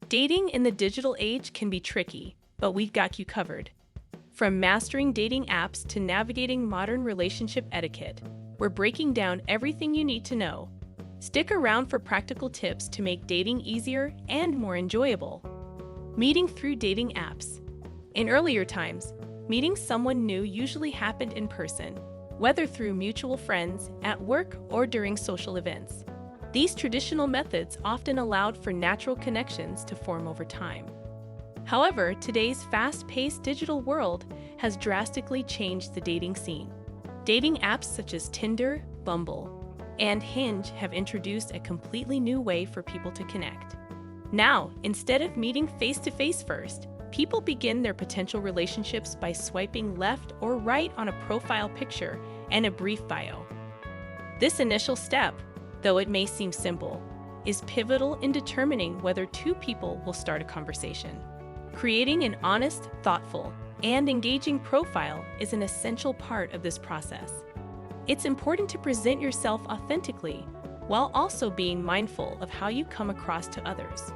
Dating in the digital age can be tricky, but we've got you covered. From mastering dating apps to navigating modern relationship etiquette, we're breaking down everything you need to know. Stick around for practical tips to make dating easier and more enjoyable. Meeting through dating apps. In earlier times, meeting someone new usually happened in person, whether through mutual friends, at work, or during social events. These traditional methods often allowed for natural connections to form over time. However, today's fast-paced digital world has drastically changed the dating scene. Dating apps such as Tinder, Bumble, and Hinge have introduced a completely new way for people to connect. Now, instead of meeting face-to-face first, people begin their potential relationships by swiping left or right on a profile picture and a brief bio. This initial step, though it may seem simple, is pivotal in determining whether two people will start a conversation. Creating an honest, thoughtful, and engaging profile is an essential part of this process. It's important to present yourself authentically while also being mindful of how you come across to others.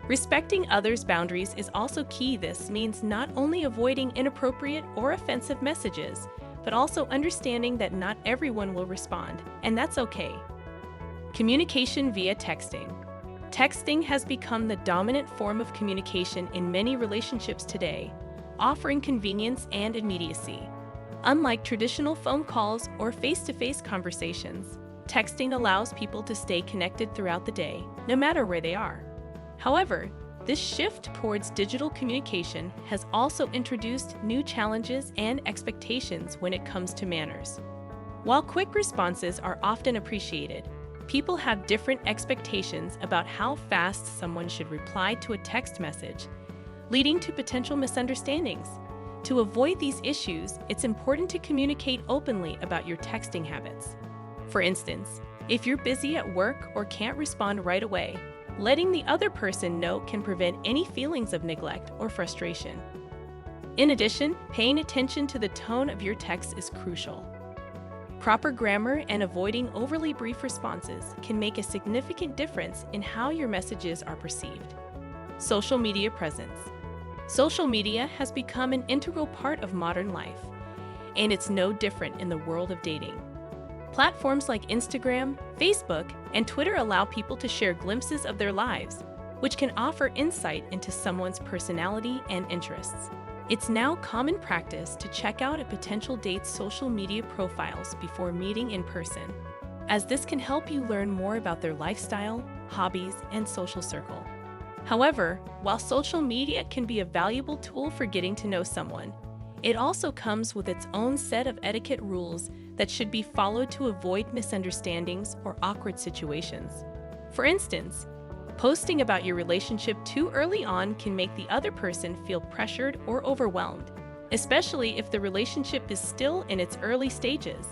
Respecting others' boundaries is also key. This means not only avoiding inappropriate or offensive messages, but also understanding that not everyone will respond, and that's okay. Communication via texting. Texting has become the dominant form of communication in many relationships today, offering convenience and immediacy. Unlike traditional phone calls or face-to-face conversations, texting allows people to stay connected throughout the day, no matter where they are. However, this shift towards digital communication has also introduced new challenges and expectations when it comes to manners. While quick responses are often appreciated, people have different expectations about how fast someone should reply to a text message, leading to potential misunderstandings. To avoid these issues, it's important to communicate openly about your texting habits. For instance, if you're busy at work or can't respond right away, letting the other person know can prevent any feelings of neglect or frustration. In addition, paying attention to the tone of your text is crucial. Proper grammar and avoiding overly brief responses can make a significant difference in how your messages are perceived. Social media presence. Social media has become an integral part of modern life, and it's no different in the world of dating. Platforms like Instagram, Facebook, and Twitter allow people to share glimpses of their lives, which can offer insight into someone's personality and interests. It's now common practice to check out a potential date's social media profiles before meeting in person, as this can help you learn more about their lifestyle, hobbies, and social circle. However, while social media can be a valuable tool for getting to know someone, it also comes with its own set of etiquette rules that should be followed to avoid misunderstandings or awkward situations. For instance, posting about your relationship too early on can make the other person feel pressured or overwhelmed, especially if the relationship is still in its early stages.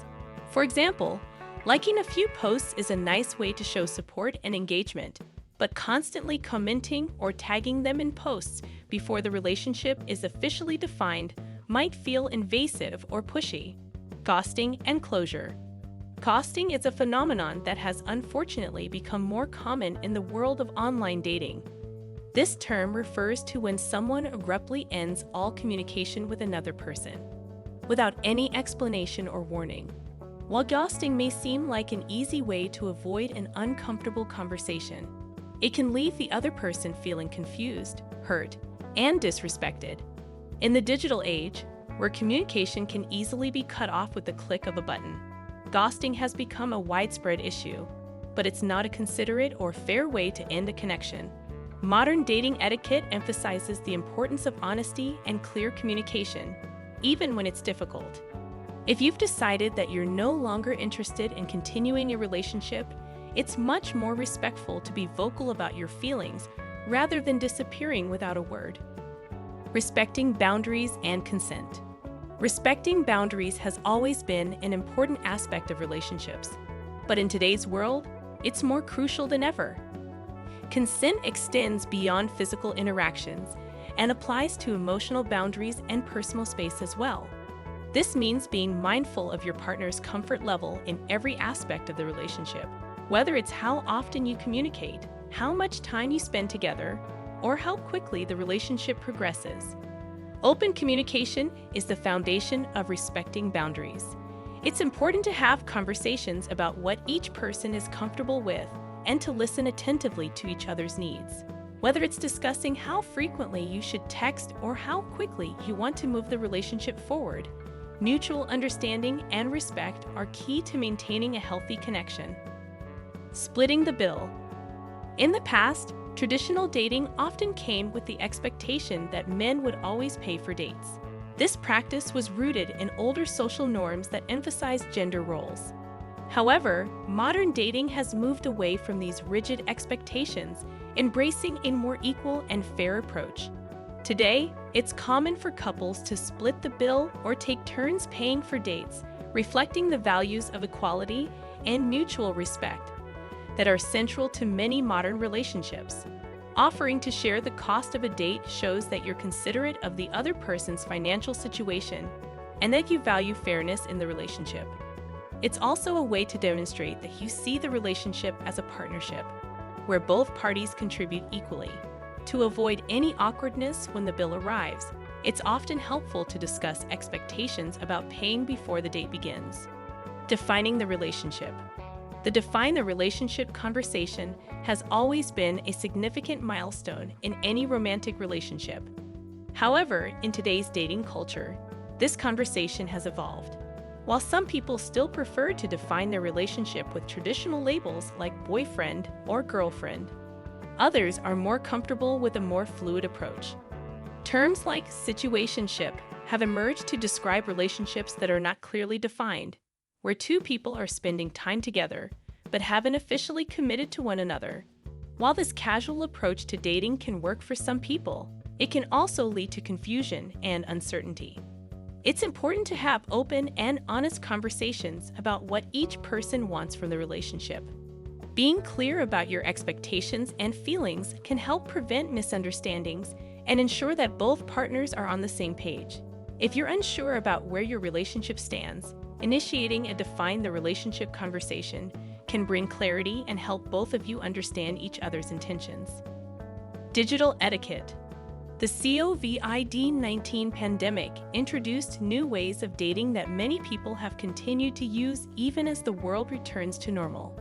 For example, liking a few posts is a nice way to show support and engagement, but constantly commenting or tagging them in posts before the relationship is officially defined might feel invasive or pushy. Ghosting and closure. Ghosting is a phenomenon that has unfortunately become more common in the world of online dating. This term refers to when someone abruptly ends all communication with another person, without any explanation or warning. While ghosting may seem like an easy way to avoid an uncomfortable conversation, it can leave the other person feeling confused, hurt, and disrespected. In the digital age, where communication can easily be cut off with the click of a button, ghosting has become a widespread issue, but it's not a considerate or fair way to end a connection. Modern dating etiquette emphasizes the importance of honesty and clear communication, even when it's difficult. If you've decided that you're no longer interested in continuing a relationship, it's much more respectful to be vocal about your feelings rather than disappearing without a word. Respecting boundaries and consent. Respecting boundaries has always been an important aspect of relationships, but in today's world, it's more crucial than ever. Consent extends beyond physical interactions and applies to emotional boundaries and personal space as well. This means being mindful of your partner's comfort level in every aspect of the relationship, whether it's how often you communicate, how much time you spend together, or how quickly the relationship progresses. Open communication is the foundation of respecting boundaries. It's important to have conversations about what each person is comfortable with and to listen attentively to each other's needs. Whether it's discussing how frequently you should text or how quickly you want to move the relationship forward, mutual understanding and respect are key to maintaining a healthy connection. Splitting the bill. In the past, traditional dating often came with the expectation that men would always pay for dates. This practice was rooted in older social norms that emphasized gender roles. However, modern dating has moved away from these rigid expectations, embracing a more equal and fair approach. Today, it's common for couples to split the bill or take turns paying for dates, reflecting the values of equality and mutual respect that are central to many modern relationships. Offering to share the cost of a date shows that you're considerate of the other person's financial situation and that you value fairness in the relationship. It's also a way to demonstrate that you see the relationship as a partnership, where both parties contribute equally. To avoid any awkwardness when the bill arrives, it's often helpful to discuss expectations about paying before the date begins. Defining the relationship. The define the relationship conversation has always been a significant milestone in any romantic relationship. However, in today's dating culture, this conversation has evolved. While some people still prefer to define their relationship with traditional labels like boyfriend or girlfriend, others are more comfortable with a more fluid approach. Terms like situationship have emerged to describe relationships that are not clearly defined, where two people are spending time together but haven't officially committed to one another. While this casual approach to dating can work for some people, it can also lead to confusion and uncertainty. It's important to have open and honest conversations about what each person wants from the relationship. Being clear about your expectations and feelings can help prevent misunderstandings and ensure that both partners are on the same page. If you're unsure about where your relationship stands, initiating a define the relationship conversation can bring clarity and help both of you understand each other's intentions. Digital etiquette. The COVID-19 pandemic introduced new ways of dating that many people have continued to use even as the world returns to normal.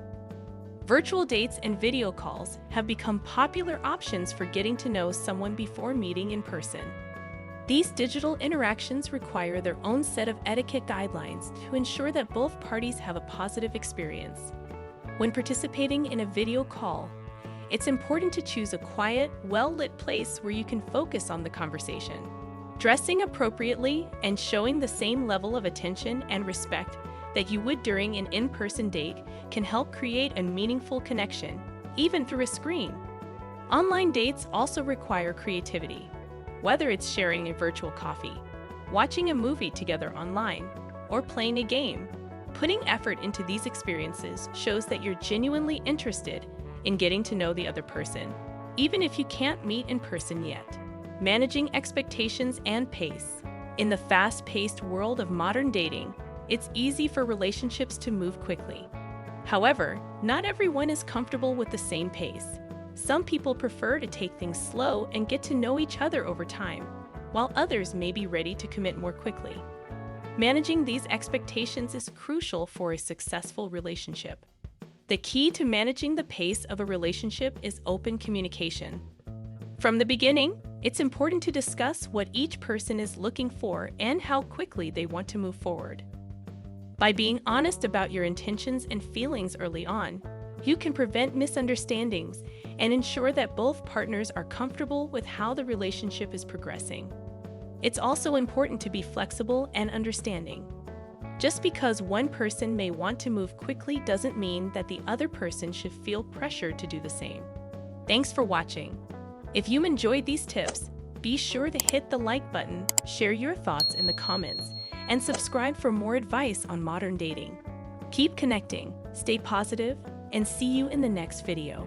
Virtual dates and video calls have become popular options for getting to know someone before meeting in person. These digital interactions require their own set of etiquette guidelines to ensure that both parties have a positive experience. When participating in a video call, it's important to choose a quiet, well-lit place where you can focus on the conversation. Dressing appropriately and showing the same level of attention and respect that you would during an in-person date can help create a meaningful connection, even through a screen. Online dates also require creativity. Whether it's sharing a virtual coffee, watching a movie together online, or playing a game, putting effort into these experiences shows that you're genuinely interested in getting to know the other person, even if you can't meet in person yet. Managing expectations and pace. In the fast-paced world of modern dating, it's easy for relationships to move quickly. However, not everyone is comfortable with the same pace. Some people prefer to take things slow and get to know each other over time, while others may be ready to commit more quickly. Managing these expectations is crucial for a successful relationship. The key to managing the pace of a relationship is open communication. From the beginning, it's important to discuss what each person is looking for and how quickly they want to move forward. By being honest about your intentions and feelings early on, you can prevent misunderstandings and ensure that both partners are comfortable with how the relationship is progressing. It's also important to be flexible and understanding. Just because one person may want to move quickly doesn't mean that the other person should feel pressured to do the same. Thanks for watching. If you enjoyed these tips, be sure to hit the like button, share your thoughts in the comments, and subscribe for more advice on modern dating. Keep connecting, stay positive, and see you in the next video.